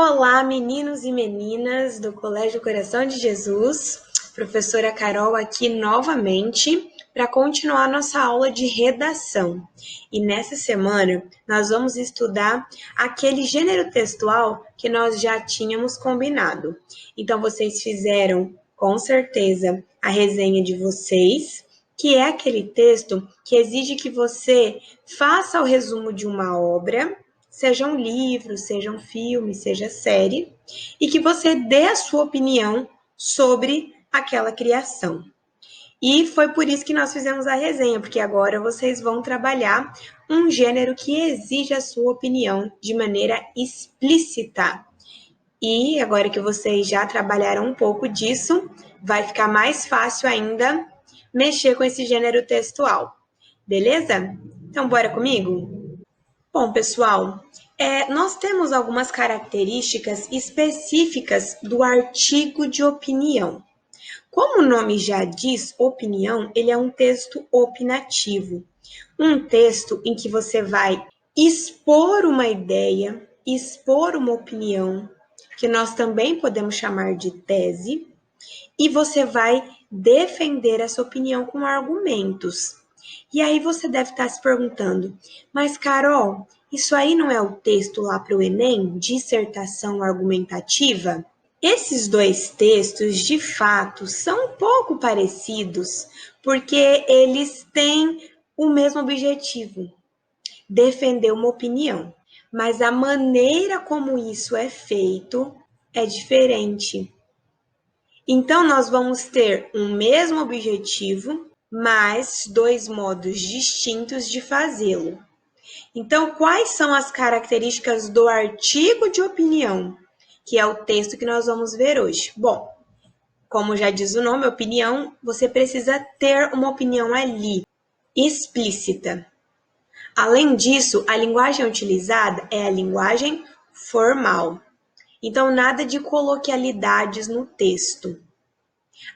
Olá, meninos e meninas do Colégio Coração de Jesus, professora Carol aqui novamente para continuar nossa aula de redação. E nessa semana nós vamos estudar aquele gênero textual que nós já tínhamos combinado. Então vocês fizeram com certeza a resenha de vocês, que é aquele texto que exige que você faça o resumo de uma obra, seja um livro, seja um filme, seja série, e que você dê a sua opinião sobre aquela criação. E foi por isso que nós fizemos a resenha, porque agora vocês vão trabalhar um gênero que exige a sua opinião de maneira explícita. E agora que vocês já trabalharam um pouco disso, vai ficar mais fácil ainda mexer com esse gênero textual. Beleza? Então, bora comigo? Bom, pessoal, nós temos algumas características específicas do artigo de opinião. Como o nome já diz, opinião, ele é um texto opinativo. Um texto em que você vai expor uma ideia, expor uma opinião, que nós também podemos chamar de tese, e você vai defender essa opinião com argumentos. E aí você deve estar se perguntando, mas Carol, isso aí não é o texto lá para o Enem, dissertação argumentativa? Esses dois textos, de fato, são um pouco parecidos, porque eles têm o mesmo objetivo, defender uma opinião. Mas a maneira como isso é feito é diferente. Então, nós vamos ter um mesmo objetivo, mas dois modos distintos de fazê-lo. Então, quais são as características do artigo de opinião, que é o texto que nós vamos ver hoje? Bom, como já diz o nome, opinião, você precisa ter uma opinião ali, explícita. Além disso, a linguagem utilizada é a linguagem formal. Então, nada de coloquialidades no texto.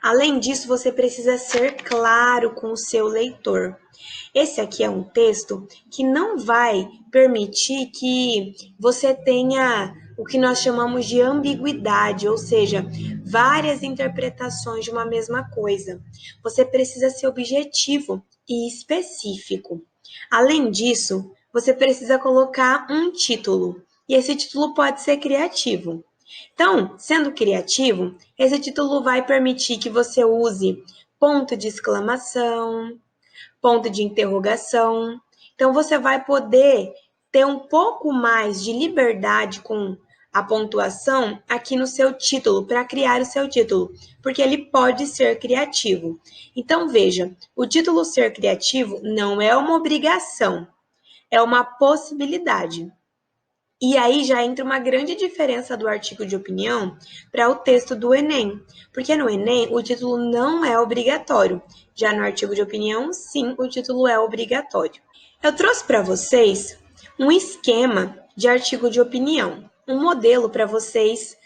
Além disso, você precisa ser claro com o seu leitor. Esse aqui é um texto que não vai permitir que você tenha o que nós chamamos de ambiguidade, ou seja, várias interpretações de uma mesma coisa. Você precisa ser objetivo e específico. Além disso, você precisa colocar um título, e esse título pode ser criativo. Então, sendo criativo, esse título vai permitir que você use ponto de exclamação, ponto de interrogação. Então, você vai poder ter um pouco mais de liberdade com a pontuação aqui no seu título, para criar o seu título, porque ele pode ser criativo. Então, veja, o título ser criativo não é uma obrigação, é uma possibilidade. E aí já entra uma grande diferença do artigo de opinião para o texto do Enem, porque no Enem o título não é obrigatório, já no artigo de opinião, sim, o título é obrigatório. Eu trouxe para vocês um esquema de artigo de opinião, um modelo para vocês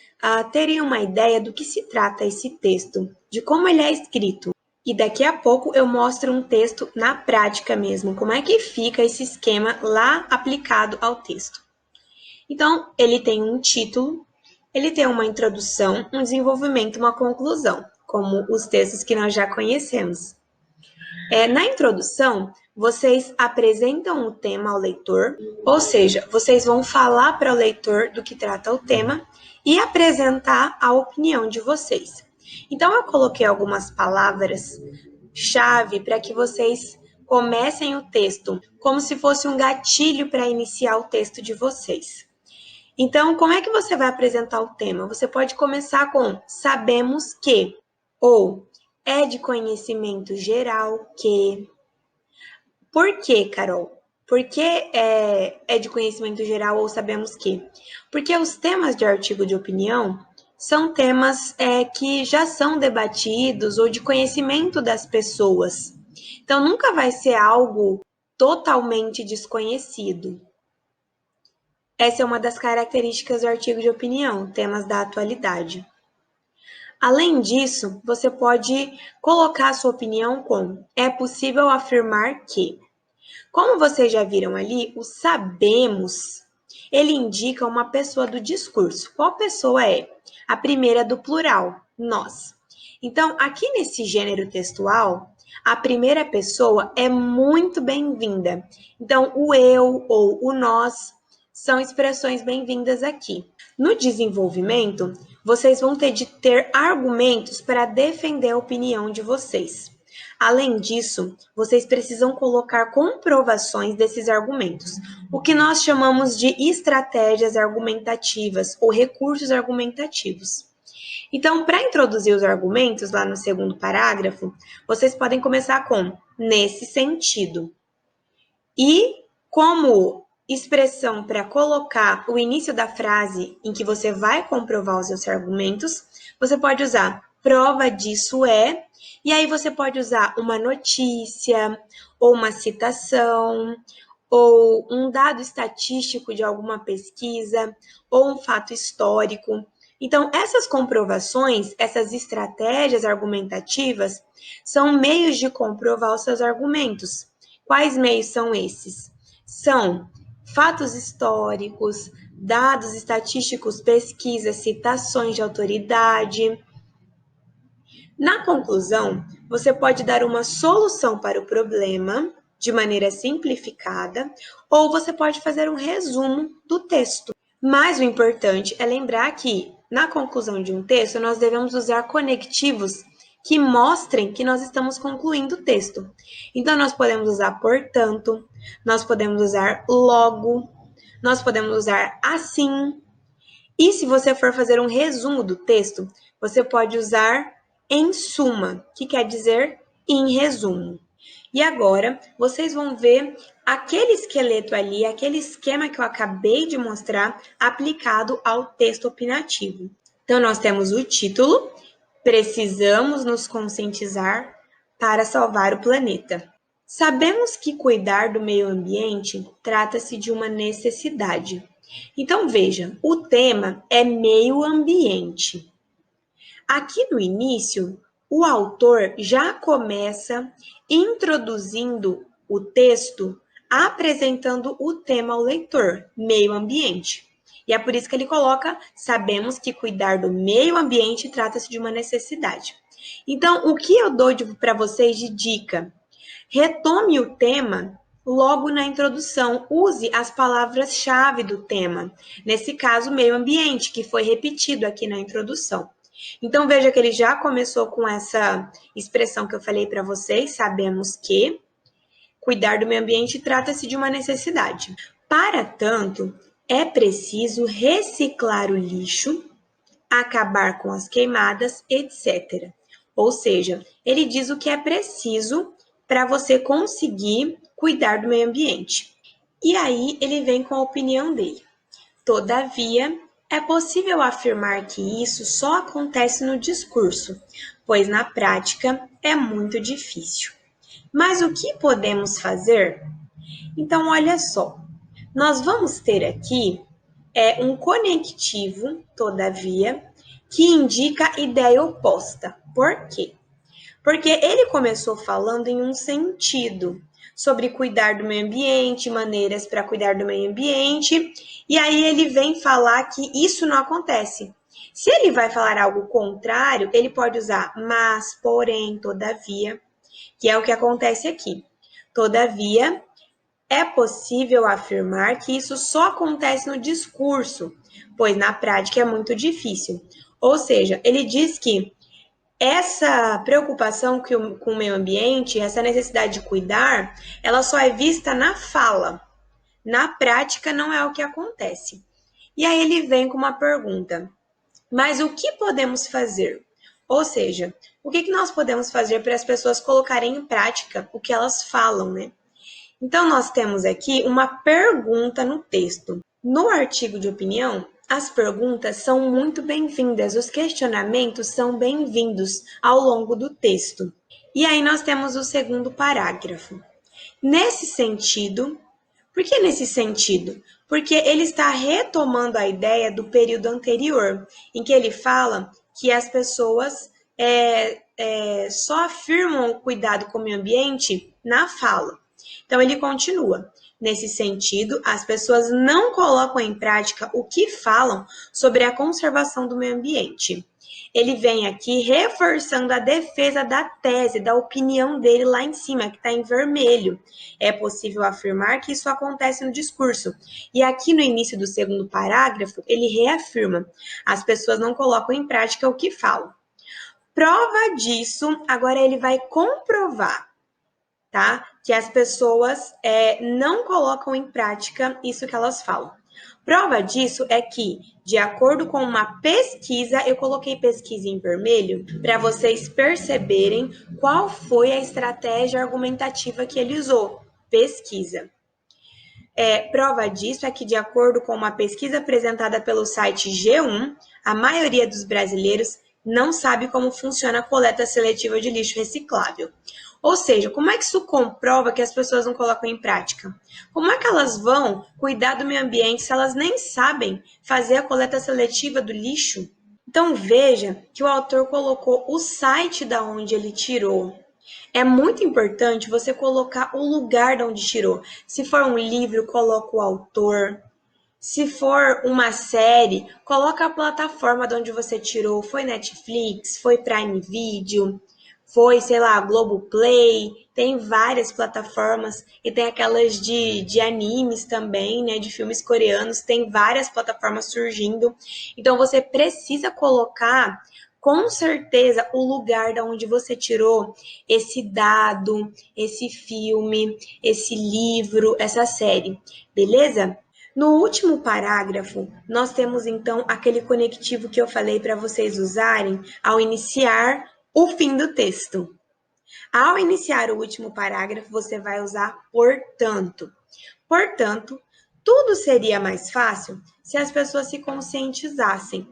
terem uma ideia do que se trata esse texto, de como ele é escrito. E daqui a pouco eu mostro um texto na prática mesmo, como é que fica esse esquema lá aplicado ao texto. Então, ele tem um título, ele tem uma introdução, um desenvolvimento e uma conclusão, como os textos que nós já conhecemos. Na introdução, vocês apresentam o tema ao leitor, ou seja, vocês vão falar para o leitor do que trata o tema e apresentar a opinião de vocês. Então, eu coloquei algumas palavras-chave para que vocês comecem o texto como se fosse um gatilho para iniciar o texto de vocês. Então, como é que você vai apresentar o tema? Você pode começar com sabemos que, ou é de conhecimento geral que. Por que, Carol? Por que é de conhecimento geral ou sabemos que? Porque os temas de artigo de opinião são temas que já são debatidos ou de conhecimento das pessoas. Então, nunca vai ser algo totalmente desconhecido. Essa é uma das características do artigo de opinião, temas da atualidade. Além disso, você pode colocar a sua opinião com é possível afirmar que. Como vocês já viram ali, o sabemos, ele indica uma pessoa do discurso. Qual pessoa é? A primeira do plural, nós. Então, aqui nesse gênero textual, a primeira pessoa é muito bem-vinda. Então, o eu ou o nós são expressões bem-vindas aqui. No desenvolvimento, vocês vão ter de ter argumentos para defender a opinião de vocês. Além disso, vocês precisam colocar comprovações desses argumentos, o que nós chamamos de estratégias argumentativas ou recursos argumentativos. Então, para introduzir os argumentos lá no segundo parágrafo, vocês podem começar com nesse sentido. E como expressão para colocar o início da frase em que você vai comprovar os seus argumentos, você pode usar prova disso é, e aí você pode usar uma notícia, ou uma citação, ou um dado estatístico de alguma pesquisa, ou um fato histórico. Então, essas comprovações, essas estratégias argumentativas, são meios de comprovar os seus argumentos. Quais meios são esses? São fatos históricos, dados estatísticos, pesquisas, citações de autoridade. Na conclusão, você pode dar uma solução para o problema de maneira simplificada, ou você pode fazer um resumo do texto. Mas o importante é lembrar que, na conclusão de um texto, nós devemos usar conectivos que mostrem que nós estamos concluindo o texto. Então, nós podemos usar portanto, nós podemos usar logo, nós podemos usar assim. E se você for fazer um resumo do texto, você pode usar em suma, que quer dizer em resumo. E agora, vocês vão ver aquele esqueleto ali, aquele esquema que eu acabei de mostrar, aplicado ao texto opinativo. Então, nós temos o título, precisamos nos conscientizar para salvar o planeta. Sabemos que cuidar do meio ambiente trata-se de uma necessidade. Então, veja, o tema é meio ambiente. Aqui no início, o autor já começa introduzindo o texto, apresentando o tema ao leitor, meio ambiente. E é por isso que ele coloca, sabemos que cuidar do meio ambiente trata-se de uma necessidade. Então, o que eu dou para vocês de dica? Retome o tema logo na introdução, use as palavras-chave do tema. Nesse caso, meio ambiente, que foi repetido aqui na introdução. Então, veja que ele já começou com essa expressão que eu falei para vocês, sabemos que cuidar do meio ambiente trata-se de uma necessidade. Para tanto, é preciso reciclar o lixo, acabar com as queimadas, etc. Ou seja, ele diz o que é preciso para você conseguir cuidar do meio ambiente. E aí ele vem com a opinião dele. Todavia, é possível afirmar que isso só acontece no discurso, pois na prática é muito difícil. Mas o que podemos fazer? Então, olha só, nós vamos ter aqui um conectivo, todavia, que indica a ideia oposta. Por quê? Porque ele começou falando em um sentido, sobre cuidar do meio ambiente, maneiras para cuidar do meio ambiente, e aí ele vem falar que isso não acontece. Se ele vai falar algo contrário, ele pode usar mas, porém, todavia, que é o que acontece aqui. Todavia, é possível afirmar que isso só acontece no discurso, pois na prática é muito difícil. Ou seja, ele diz que essa preocupação com o meio ambiente, essa necessidade de cuidar, ela só é vista na fala. Na prática, não é o que acontece. E aí ele vem com uma pergunta: mas o que podemos fazer? Ou seja, o que nós podemos fazer para as pessoas colocarem em prática o que elas falam, né? Então, nós temos aqui uma pergunta no texto. No artigo de opinião, as perguntas são muito bem-vindas, os questionamentos são bem-vindos ao longo do texto. E aí nós temos o segundo parágrafo. Nesse sentido, por que nesse sentido? Porque ele está retomando a ideia do período anterior, em que ele fala que as pessoas só afirmam o cuidado com o meio ambiente na fala. Então, ele continua. Nesse sentido, as pessoas não colocam em prática o que falam sobre a conservação do meio ambiente. Ele vem aqui reforçando a defesa da tese, da opinião dele lá em cima, que está em vermelho. É possível afirmar que isso acontece no discurso. E aqui no início do segundo parágrafo, ele reafirma: as pessoas não colocam em prática o que falam. Prova disso, agora ele vai comprovar, tá? Que as pessoas não colocam em prática isso que elas falam. Prova disso é que, de acordo com uma pesquisa, eu coloquei pesquisa em vermelho para vocês perceberem qual foi a estratégia argumentativa que ele usou. Pesquisa. Prova disso é que, de acordo com uma pesquisa apresentada pelo site G1, a maioria dos brasileiros não sabe como funciona a coleta seletiva de lixo reciclável. Ou seja, como é que isso comprova que as pessoas não colocam em prática? Como é que elas vão cuidar do meio ambiente se elas nem sabem fazer a coleta seletiva do lixo? Então veja que o autor colocou o site da onde ele tirou. É muito importante você colocar o lugar de onde tirou. Se for um livro, coloca o autor. Se for uma série, coloca a plataforma de onde você tirou. Foi Netflix, foi Prime Video, foi, sei lá, Globoplay. Tem várias plataformas e tem aquelas de animes também, né? De filmes coreanos. Tem várias plataformas surgindo. Então você precisa colocar com certeza o lugar da onde você tirou esse dado, esse filme, esse livro, essa série, beleza? No último parágrafo, nós temos então aquele conectivo que eu falei para vocês usarem ao iniciar o fim do texto. Ao iniciar o último parágrafo, você vai usar portanto. Portanto, tudo seria mais fácil se as pessoas se conscientizassem.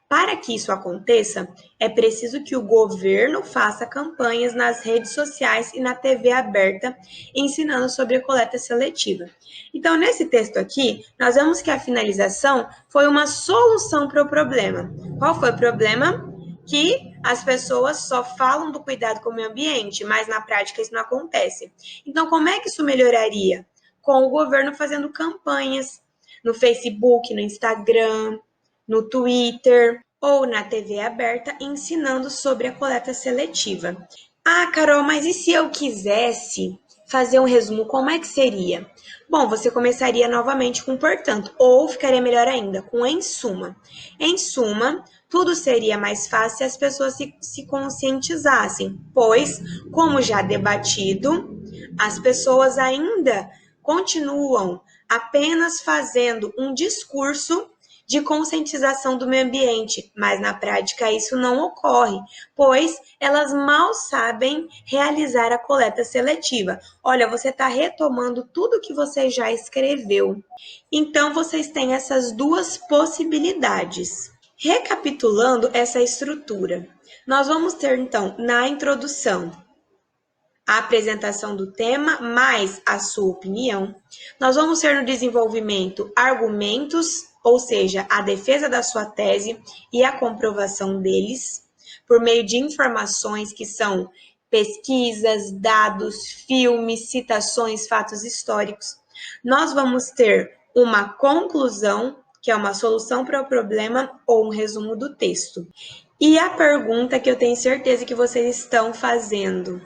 Para que isso aconteça, é preciso que o governo faça campanhas nas redes sociais e na TV aberta, ensinando sobre a coleta seletiva. Então, nesse texto aqui, nós vemos que a finalização foi uma solução para o problema. Qual foi o problema? Que as pessoas só falam do cuidado com o meio ambiente, mas na prática isso não acontece. Então, como é que isso melhoraria? Com o governo fazendo campanhas no Facebook, no Instagram, no Twitter ou na TV aberta ensinando sobre a coleta seletiva. Ah, Carol, mas e se eu quisesse fazer um resumo, como é que seria? Bom, você começaria novamente com portanto, ou ficaria melhor ainda, com em suma. Em suma, tudo seria mais fácil se as pessoas se conscientizassem, pois, como já debatido, as pessoas ainda continuam apenas fazendo um discurso de conscientização do meio ambiente, mas na prática isso não ocorre, pois elas mal sabem realizar a coleta seletiva. Olha, você está retomando tudo que você já escreveu. Então, vocês têm essas duas possibilidades. Recapitulando essa estrutura, nós vamos ter, então, na introdução, a apresentação do tema, mais a sua opinião. Nós vamos ter no desenvolvimento argumentos, ou seja, a defesa da sua tese e a comprovação deles, por meio de informações que são pesquisas, dados, filmes, citações, fatos históricos. Nós vamos ter uma conclusão, que é uma solução para o problema ou um resumo do texto. E a pergunta que eu tenho certeza que vocês estão fazendo: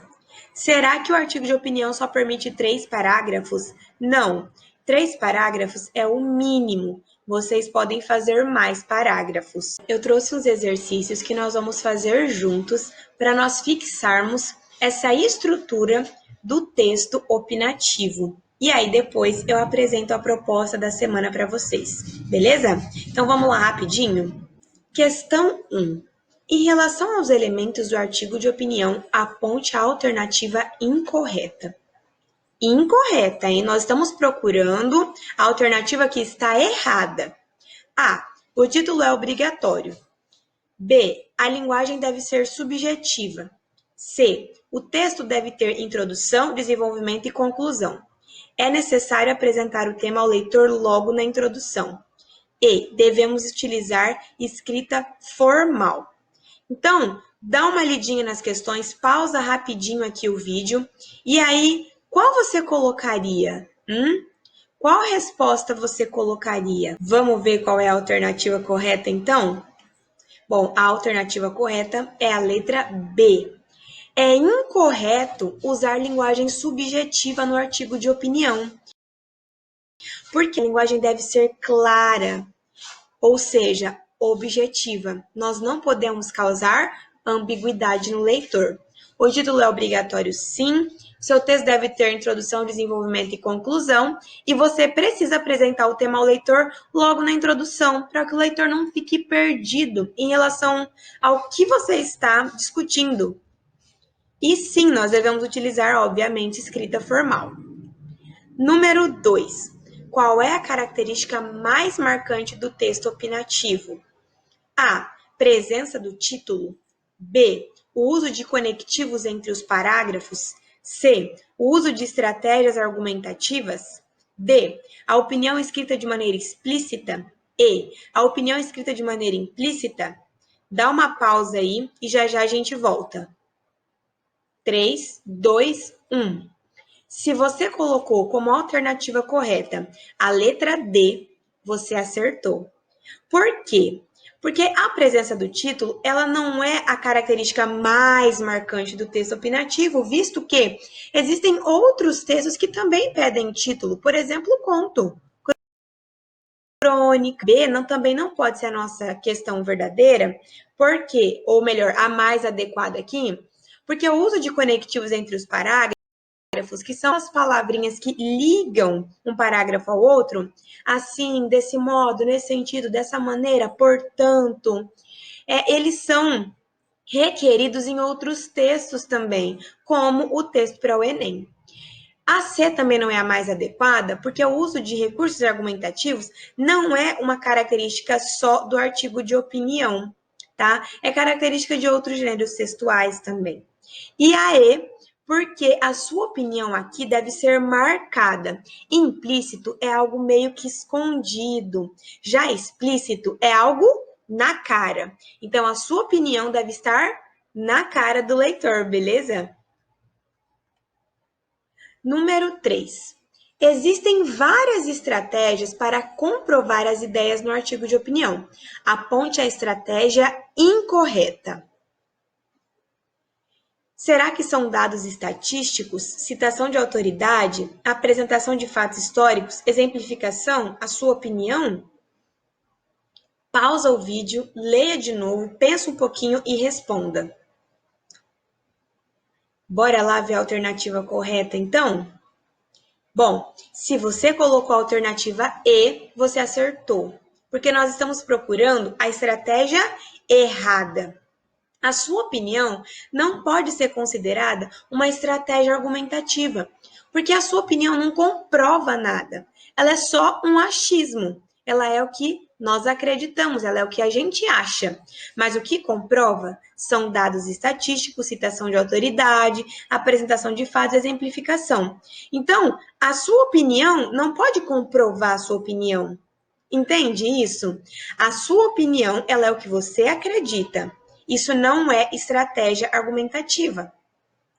será que o artigo de opinião só permite 3 parágrafos? Não, 3 parágrafos é o mínimo. Vocês podem fazer mais parágrafos. Eu trouxe uns exercícios que nós vamos fazer juntos para nós fixarmos essa estrutura do texto opinativo. E aí depois eu apresento a proposta da semana para vocês, beleza? Então vamos lá rapidinho? Questão 1. Em relação aos elementos do artigo de opinião, aponte a alternativa incorreta. Incorreta, hein? Nós estamos procurando a alternativa que está errada. A. O título é obrigatório. B. A linguagem deve ser subjetiva. C. O texto deve ter introdução, desenvolvimento e conclusão. É necessário apresentar o tema ao leitor logo na introdução. E. Devemos utilizar escrita formal. Então, dá uma lidinha nas questões, pausa rapidinho aqui o vídeo, e aí, qual você colocaria? Qual resposta você colocaria? Vamos ver qual é a alternativa correta, então? Bom, a alternativa correta é a letra B. É incorreto usar linguagem subjetiva no artigo de opinião, porque a linguagem deve ser clara, ou seja, objetiva. Nós não podemos causar ambiguidade no leitor. O título é obrigatório, sim. Seu texto deve ter introdução, desenvolvimento e conclusão, e você precisa apresentar o tema ao leitor logo na introdução, para que o leitor não fique perdido em relação ao que você está discutindo. E sim, nós devemos utilizar, obviamente, escrita formal. Número 2. Qual é a característica mais marcante do texto opinativo? A. Presença do título. B. O uso de conectivos entre os parágrafos. C. O uso de estratégias argumentativas. D. A opinião escrita de maneira explícita. E. A opinião escrita de maneira implícita. Dá uma pausa aí e já já a gente volta. 3, 2, 1. Se você colocou como alternativa correta a letra D, você acertou. Por quê? Porque a presença do título, ela não é a característica mais marcante do texto opinativo, visto que existem outros textos que também pedem título, por exemplo, conto, crônica. B também não pode ser a nossa questão verdadeira, porque, ou melhor, a mais adequada aqui, porque o uso de conectivos entre os parágrafos, que são as palavrinhas que ligam um parágrafo ao outro, assim, desse modo, nesse sentido, dessa maneira, portanto, eles são requeridos em outros textos também, como o texto para o Enem. A C também não é a mais adequada, porque o uso de recursos argumentativos não é uma característica só do artigo de opinião, tá? É característica de outros gêneros textuais também. E a E, porque a sua opinião aqui deve ser marcada. Implícito é algo meio que escondido. Já explícito é algo na cara. Então, a sua opinião deve estar na cara do leitor, beleza? Número 3. Existem várias estratégias para comprovar as ideias no artigo de opinião. Aponte a estratégia incorreta. Será que são dados estatísticos, citação de autoridade, apresentação de fatos históricos, exemplificação, a sua opinião? Pausa o vídeo, leia de novo, pensa um pouquinho e responda. Bora lá ver a alternativa correta, então? Bom, se você colocou a alternativa E, você acertou, porque nós estamos procurando a estratégia errada. A sua opinião não pode ser considerada uma estratégia argumentativa, porque a sua opinião não comprova nada. Ela é só um achismo. Ela é o que nós acreditamos, ela é o que a gente acha. Mas o que comprova são dados estatísticos, citação de autoridade, apresentação de fatos, exemplificação. Então, a sua opinião não pode comprovar a sua opinião. Entende isso? A sua opinião, ela é o que você acredita. Isso não é estratégia argumentativa.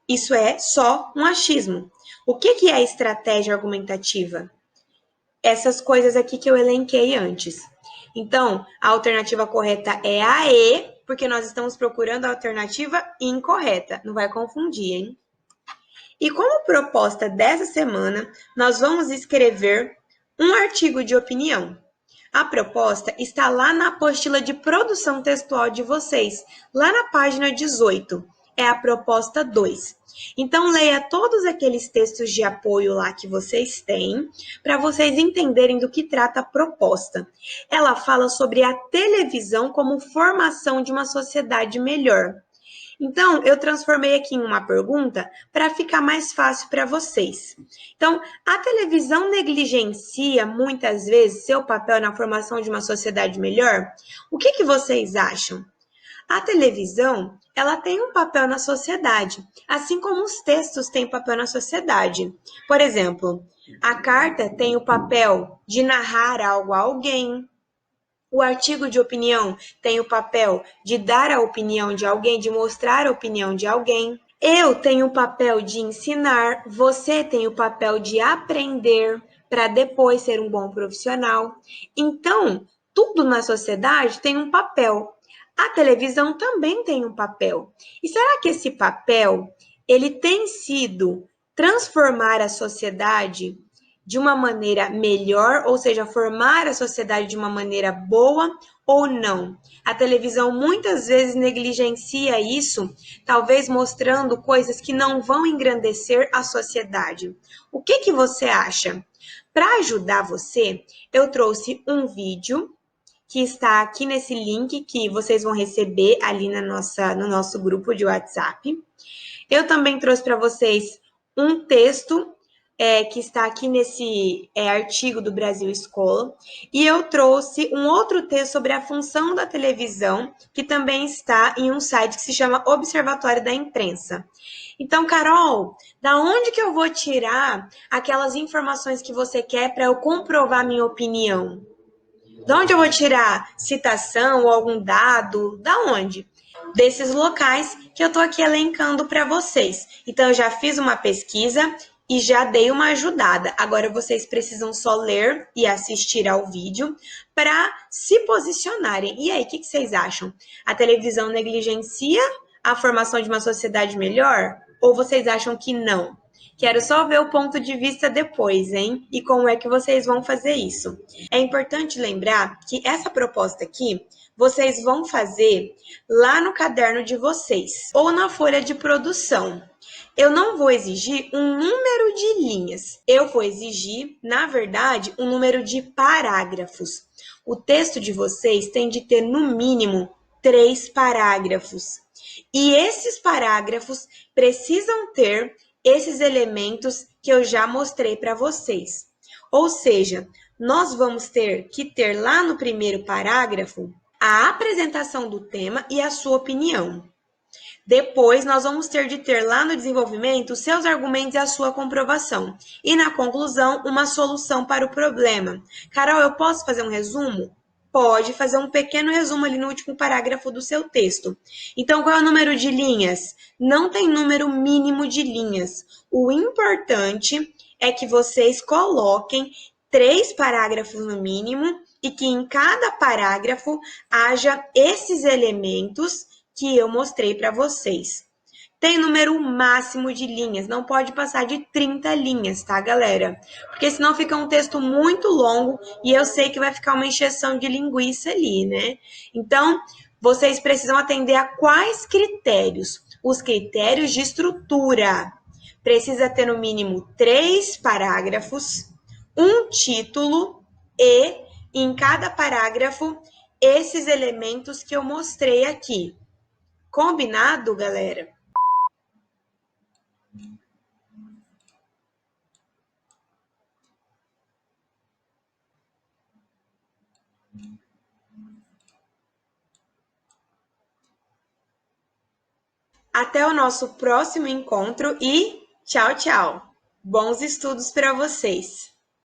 Isso é só um achismo. O que é estratégia argumentativa? Essas coisas aqui que eu elenquei antes. Então, a alternativa correta é a E, porque nós estamos procurando a alternativa incorreta. Não vai confundir, hein? E como proposta dessa semana, nós vamos escrever um artigo de opinião. A proposta está lá na apostila de produção textual de vocês, lá na página 18. É a proposta 2. Então, leia todos aqueles textos de apoio lá que vocês têm, para vocês entenderem do que trata a proposta. Ela fala sobre a televisão como formação de uma sociedade melhor. Então, eu transformei aqui em uma pergunta para ficar mais fácil para vocês. Então, a televisão negligencia muitas vezes seu papel na formação de uma sociedade melhor? O que vocês acham? A televisão, ela tem um papel na sociedade, assim como os textos têm papel na sociedade. Por exemplo, a carta tem o papel de narrar algo a alguém. O artigo de opinião tem o papel de dar a opinião de alguém, de mostrar a opinião de alguém. Eu tenho o papel de ensinar, você tem o papel de aprender. para depois ser um bom profissional. Então, tudo na sociedade tem um papel. A televisão também tem um papel. E será que esse papel ele tem sido transformar a sociedade de uma maneira melhor, ou seja, formar a sociedade de uma maneira boa ou não? A televisão muitas vezes negligencia isso, talvez mostrando coisas que não vão engrandecer a sociedade. O que você acha? Para ajudar você, eu trouxe um vídeo que está aqui nesse link que vocês vão receber ali no nosso grupo de WhatsApp. Eu também trouxe para vocês um texto que está aqui nesse artigo do Brasil Escola. E eu trouxe um outro texto sobre a função da televisão, que também está em um site que se chama Observatório da Imprensa. Então, Carol, da onde que eu vou tirar aquelas informações que você quer para eu comprovar minha opinião? De onde eu vou tirar citação ou algum dado? Da onde? Desses locais que eu estou aqui elencando para vocês. Então, eu já fiz uma pesquisa e já dei uma ajudada. Agora, vocês precisam só ler e assistir ao vídeo para se posicionarem. E aí, o que vocês acham? A televisão negligencia a formação de uma sociedade melhor? Ou vocês acham que não? Quero só ver o ponto de vista depois, hein? E como é que vocês vão fazer isso. É importante lembrar que essa proposta aqui, vocês vão fazer lá no caderno de vocês ou na folha de produção. Eu não vou exigir um número de linhas, eu vou exigir, na verdade, um número de parágrafos. O texto de vocês tem de ter, no mínimo, 3 parágrafos. E esses parágrafos precisam ter esses elementos que eu já mostrei para vocês. Ou seja, nós vamos ter que ter lá no primeiro parágrafo a apresentação do tema e a sua opinião. Depois, nós vamos ter de ter lá no desenvolvimento os seus argumentos e a sua comprovação. E na conclusão, uma solução para o problema. Carol, eu posso fazer um resumo? Pode fazer um pequeno resumo ali no último parágrafo do seu texto. Então, qual é o número de linhas? Não tem número mínimo de linhas. O importante é que vocês coloquem 3 parágrafos no mínimo e que em cada parágrafo haja esses elementos que eu mostrei para vocês. Tem número máximo de linhas, não pode passar de 30 linhas, tá, galera? Porque senão fica um texto muito longo e eu sei que vai ficar uma encheção de linguiça ali, né? Então, vocês precisam atender a quais critérios? Os critérios de estrutura. Precisa ter no mínimo 3 parágrafos, um título e, em cada parágrafo, esses elementos que eu mostrei aqui. Combinado, galera? Até o nosso próximo encontro e tchau, tchau. Bons estudos para vocês.